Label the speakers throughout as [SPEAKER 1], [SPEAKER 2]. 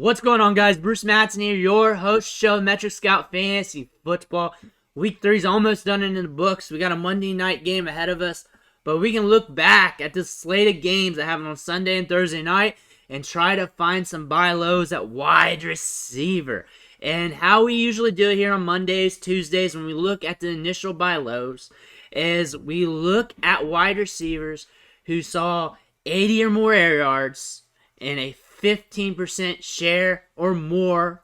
[SPEAKER 1] What's going on, guys? Bruce Matson here, your host show, Metric Scout Fantasy Football. Week 3 is almost done in the books. We got a Monday night game ahead of us, but we can look back at this slate of games that happen on Sunday and Thursday night and try to find some buy lows at wide receiver. And how we usually do it here on Mondays, Tuesdays, when we look at the initial buy lows, is we look at wide receivers who saw 80 or more air yards and a 15% share or more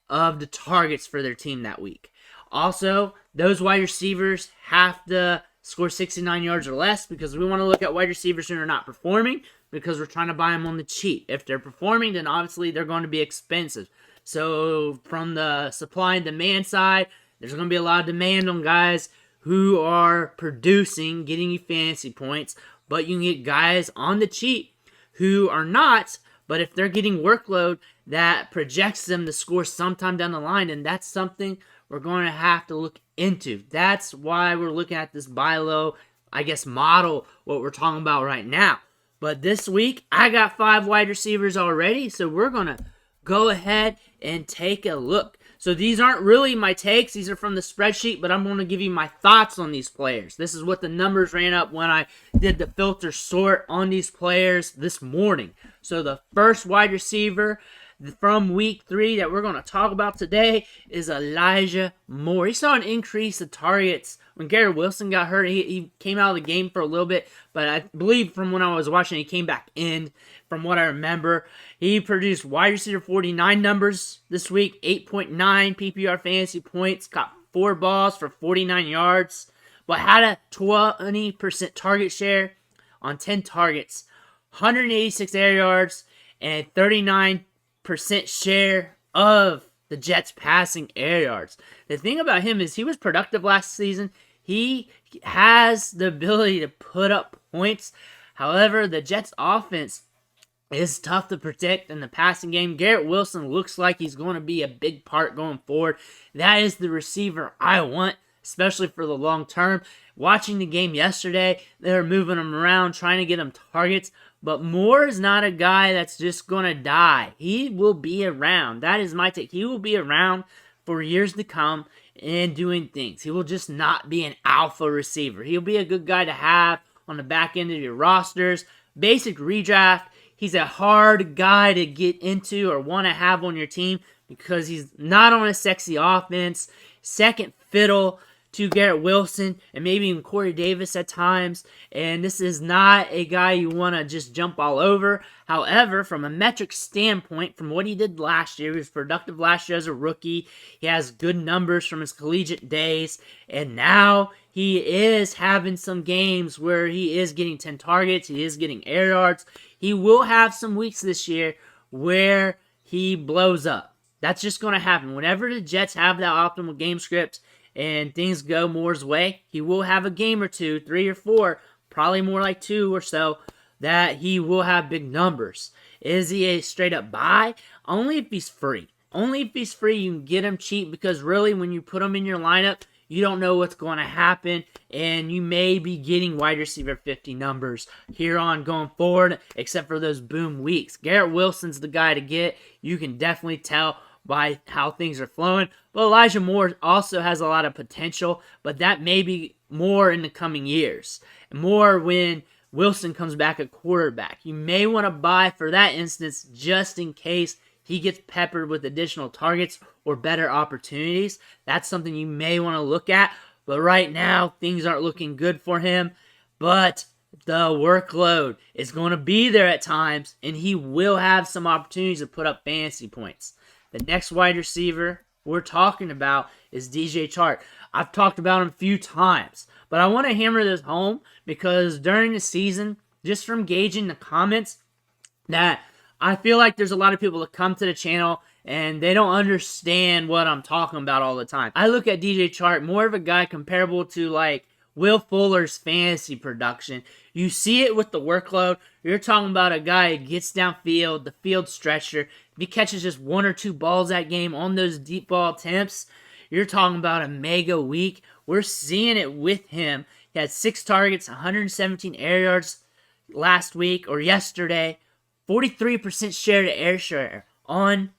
[SPEAKER 1] of the targets for their team that week. Also, those wide receivers have to score 69 yards or less, because we want to look at wide receivers who are not performing, because we're trying to buy them on the cheap. If they're performing, then obviously they're going to be expensive. So from the supply and demand side, there's going to be a lot of demand on guys who are producing, getting you fantasy points, but you can get guys on the cheap who are not. But if they're getting workload that projects them to score sometime down the line, and that's something we're going to have to look into. That's why we're looking at this buy low, model, what we're talking about right now. But this week, I got 5 wide receivers already, so we're going to go ahead and take a look. So these aren't really my takes. These are from the spreadsheet, but I'm going to give you my thoughts on these players. This is what the numbers ran up when I did the filter sort on these players this morning. So the first wide receiver from week 3 that we're going to talk about today is Elijah Moore. He saw an increase of targets when Garrett Wilson got hurt. He came out of the game for a little bit, but I believe from when I was watching, he came back in. From what I remember, he produced wide receiver 49 numbers this week, 8.9 PPR fantasy points, caught 4 balls for 49 yards, but had a 20% target share on 10 targets, 186 air yards, and a 39% share of the Jets' passing air yards. The thing about him is he was productive last season. He has the ability to put up points. However, the Jets' offense is tough to protect in the passing game. Garrett Wilson looks like he's going to be a big part going forward. That is the receiver I want, especially for the long term. Watching the game yesterday, they were moving him around, trying to get him targets. But Moore is not a guy that's just going to die. He will be around. That is my take. He will be around for years to come and doing things. He will just not be an alpha receiver. He'll be a good guy to have on the back end of your rosters. Basic redraft. He's a hard guy to get into or want to have on your team because he's not on a sexy offense. Second fiddle to Garrett Wilson and maybe even Corey Davis at times. And this is not a guy you want to just jump all over. However, from a metric standpoint, from what he did last year, he was productive last year as a rookie. He has good numbers from his collegiate days. And now he is having some games where he is getting 10 targets. He is getting air yards. He will have some weeks this year where he blows up. That's just going to happen. Whenever the Jets have that optimal game script and things go Moore's way, he will have a game or 2, 3 or 4, probably more like 2 or so, that he will have big numbers. Is he a straight up buy? Only if he's free. Only if he's free, you can get him cheap, because really when you put him in your lineup, you don't know what's going to happen, and you may be getting wide receiver 50 numbers here on going forward, except for those boom weeks. Garrett Wilson's the guy to get. You can definitely tell by how things are flowing. But Elijah Moore also has a lot of potential, but that may be more in the coming years. More when Wilson comes back at quarterback. You may want to buy for that instance just in case he gets peppered with additional targets or better opportunities. That's something you may want to look at. But right now, things aren't looking good for him. But the workload is going to be there at times, and he will have some opportunities to put up fantasy points. The next wide receiver we're talking about is DJ Chark. I've talked about him a few times, but I want to hammer this home because during the season, just from gauging the comments, that I feel like there's a lot of people that come to the channel and they don't understand what I'm talking about all the time. I look at DJ Chark more of a guy comparable to like Will Fuller's fantasy production. You see it with the workload. You're talking about a guy who gets downfield, the field stretcher. If he catches just 1 or 2 balls that game on those deep ball attempts, you're talking about a mega week. We're seeing it with him. He had 6 targets, 117 air yards last week or yesterday. 43% share to air share on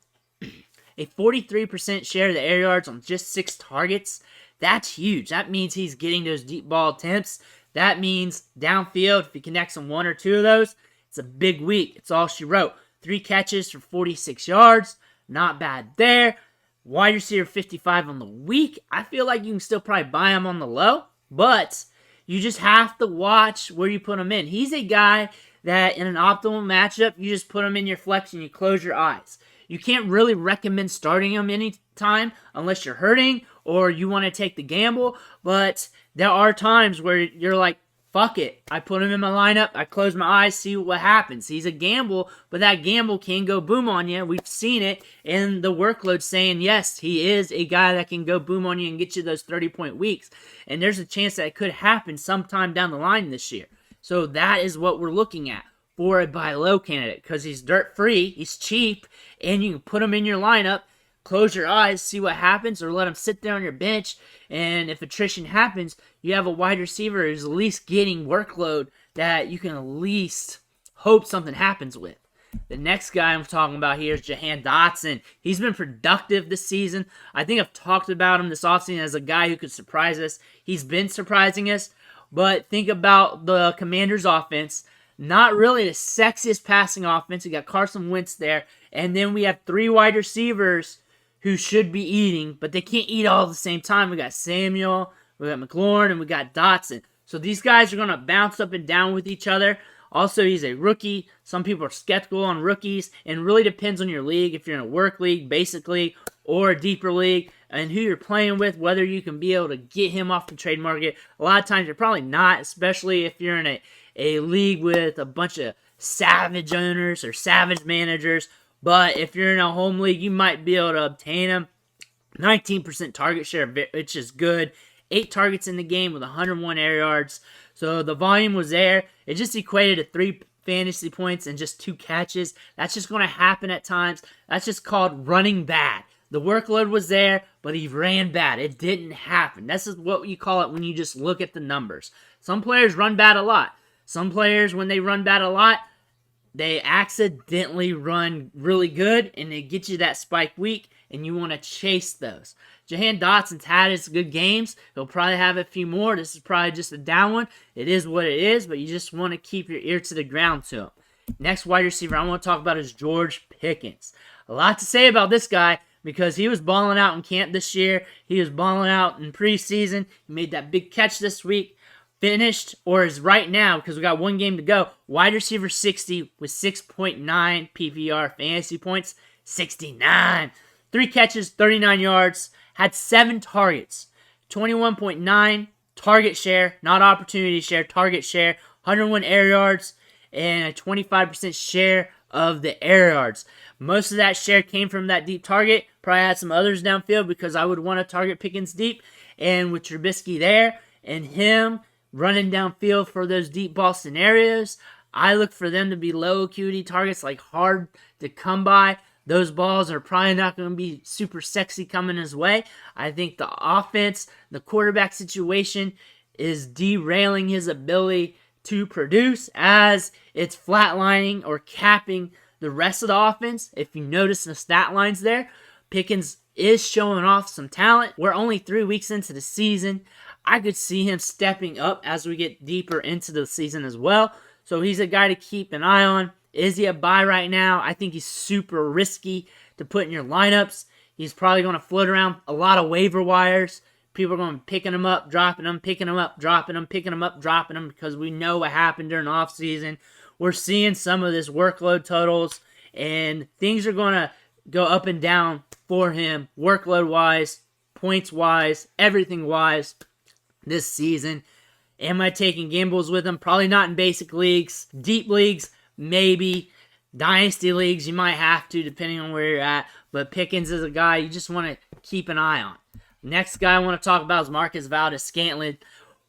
[SPEAKER 1] a 43% share of the air yards on just 6 targets. That's huge. That means he's getting those deep ball attempts. That means downfield, if he connects on 1 or 2 of those, it's a big week. It's all she wrote. 3 catches for 46 yards. Not bad there. Wide receiver 55 on the week. I feel like you can still probably buy him on the low, but you just have to watch where you put him in. He's a guy that in an optimal matchup, you just put him in your flex and you close your eyes. You can't really recommend starting him anytime unless you're hurting or you want to take the gamble, but there are times where you're like, fuck it. I put him in my lineup. I close my eyes, see what happens. He's a gamble, but that gamble can go boom on you. We've seen it in the workload saying, yes, he is a guy that can go boom on you and get you those 30-point weeks. And there's a chance that it could happen sometime down the line this year. So that is what we're looking at for a buy low candidate because he's dirt free, he's cheap, and you can put him in your lineup. Close your eyes, see what happens, or let him sit there on your bench. And if attrition happens, you have a wide receiver who's at least getting workload that you can at least hope something happens with. The next guy I'm talking about here is Johan Dotson. He's been productive this season. I think I've talked about him this offseason as a guy who could surprise us. He's been surprising us, but think about the Commanders' offense. Not really the sexiest passing offense. We got Carson Wentz there, and then we have 3 wide receivers who should be eating, but they can't eat all at the same time. We got Samuel, we got McLaurin, and we got Dotson. So these guys are going to bounce up and down with each other. Also, he's a rookie. Some people are skeptical on rookies, and it really depends on your league. If you're in a work league, basic league, or a deeper league, and who you're playing with, whether you can be able to get him off the trade market. A lot of times you're probably not, especially if you're in a league with a bunch of savage owners or savage managers. But if you're in a home league, you might be able to obtain him. 19% target share, which is good. 8 targets in the game with 101 air yards. So the volume was there. It just equated to 3 fantasy points and just 2 catches. That's just going to happen at times. That's just called running bad. The workload was there, but he ran bad. It didn't happen. This is what you call it when you just look at the numbers. Some players run bad a lot. Some players, when they run bad a lot, they accidentally run really good, and they get you that spike week, and you want to chase those. Johan Dotson's had his good games. He'll probably have a few more. This is probably just a down one. It is what it is, but you just want to keep your ear to the ground to him. Next wide receiver I want to talk about is George Pickens. A lot to say about this guy because he was balling out in camp this year. He was balling out in preseason. He made that big catch this week. Finished, or is right now, because we got 1 game to go, wide receiver 60 with 6.9 PPR fantasy points. 69. 3 catches, 39 yards. Had 7 targets. 21.9 target share, not opportunity share, target share. 101 air yards, and a 25% share of the air yards. Most of that share came from that deep target. Probably had some others downfield because I would want to target Pickens deep. And with Trubisky there, and him running downfield for those deep ball scenarios, I look for them to be low acuity targets, like hard to come by. Those balls are probably not going to be super sexy coming his way. I think the offense, the quarterback situation is derailing his ability to produce as it's flatlining or capping the rest of the offense. If you notice the stat lines there, Pickens is showing off some talent. We're only 3 weeks into the season. I could see him stepping up as we get deeper into the season as well. So he's a guy to keep an eye on. Is he a buy right now? I think he's super risky to put in your lineups. He's probably going to float around a lot of waiver wires. People are going to be picking him up, dropping him, picking him up, dropping him, picking him up, dropping him, because we know what happened during the offseason. We're seeing some of this workload totals, and things are going to go up and down for him, workload-wise, points-wise, everything-wise this season. Am I taking gambles with him? Probably not in basic leagues. Deep leagues, maybe. Dynasty leagues, you might have to, depending on where you're at. But Pickens is a guy you just want to keep an eye on. Next guy I want to talk about is Marcus Valdes-Scantling.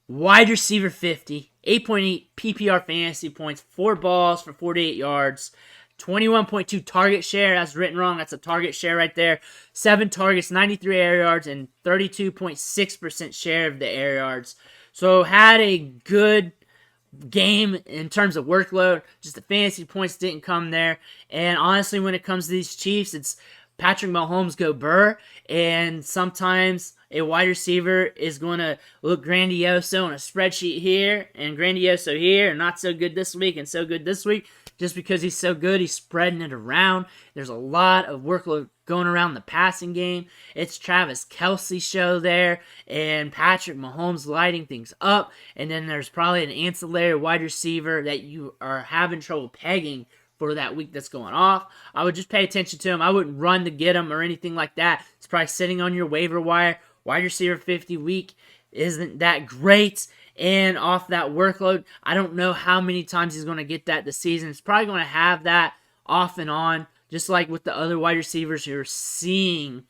[SPEAKER 1] Wide receiver 50, 8.8 PPR fantasy points, 4 balls for 48 yards, 21.2 target share. That's written wrong. That's a target share right there. 7 targets, 93 air yards, and 32.6% share of the air yards. So had a good game in terms of workload. Just the fantasy points didn't come there. And honestly, when it comes to these Chiefs, it's Patrick Mahomes go burr, and sometimes a wide receiver is going to look grandioso on a spreadsheet here, and grandioso here, and not so good this week, and so good this week. Just because he's so good, he's spreading it around. There's a lot of workload going around the passing game. It's Travis Kelce's show there, and Patrick Mahomes lighting things up. And then there's probably an ancillary wide receiver that you are having trouble pegging for that week that's going off. I would just pay attention to him. I wouldn't run to get him or anything like that. It's probably sitting on your waiver wire. Wide receiver 50 week isn't that great. And off that workload, I don't know how many times he's going to get that this season. It's probably going to have that off and on, just like with the other wide receivers who are seeing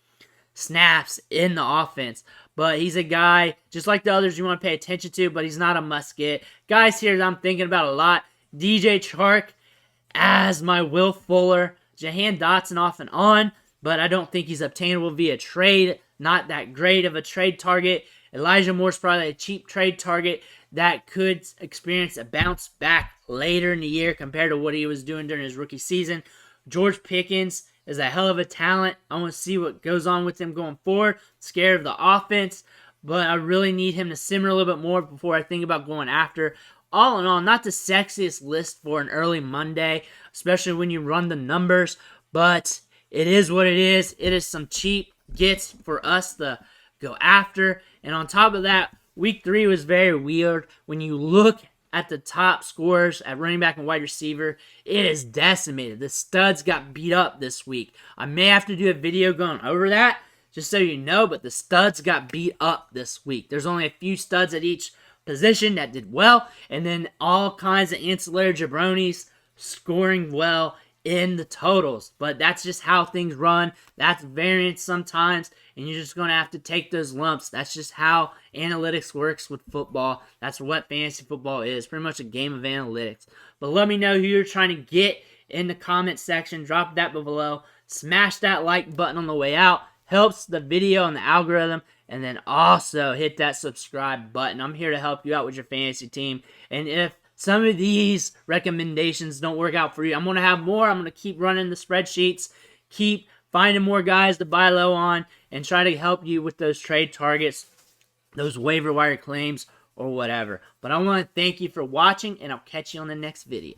[SPEAKER 1] snaps in the offense. But he's a guy, just like the others, you want to pay attention to, but he's not a must-get. Guys here that I'm thinking about a lot, DJ Chark as my Will Fuller, Johan Dotson off and on, but I don't think he's obtainable via trade. Not that great of a trade target. Elijah Moore's probably a cheap trade target that could experience a bounce back later in the year compared to what he was doing during his rookie season. George Pickens is a hell of a talent. I want to see what goes on with him going forward. Scared of the offense, but I really need him to simmer a little bit more before I think about going after. All in all, not the sexiest list for an early Monday, especially when you run the numbers, but it is what it is. It is some cheap gets for us to go after. And on top of that, week 3 was very weird. When you look at the top scorers at running back and wide receiver, it is decimated. The studs got beat up this week. I may have to do a video going over that, just so you know, but the studs got beat up this week. There's only a few studs at each position that did well, and then all kinds of ancillary jabronis scoring well in the totals. But that's just how things run. That's variance sometimes, and you're just going to have to take those lumps. That's just how analytics works with football. That's what fantasy football is, pretty much a game of analytics. But let me know who you're trying to get in the comment section. Drop that below. Smash that like button on the way out. Helps the video and the algorithm. And then also hit that subscribe button. I'm here to help you out with your fantasy team. And if some of these recommendations don't work out for you, I'm going to have more. I'm going to keep running the spreadsheets, keep finding more guys to buy low on, and try to help you with those trade targets, those waiver wire claims, or whatever. But I want to thank you for watching, and I'll catch you on the next video.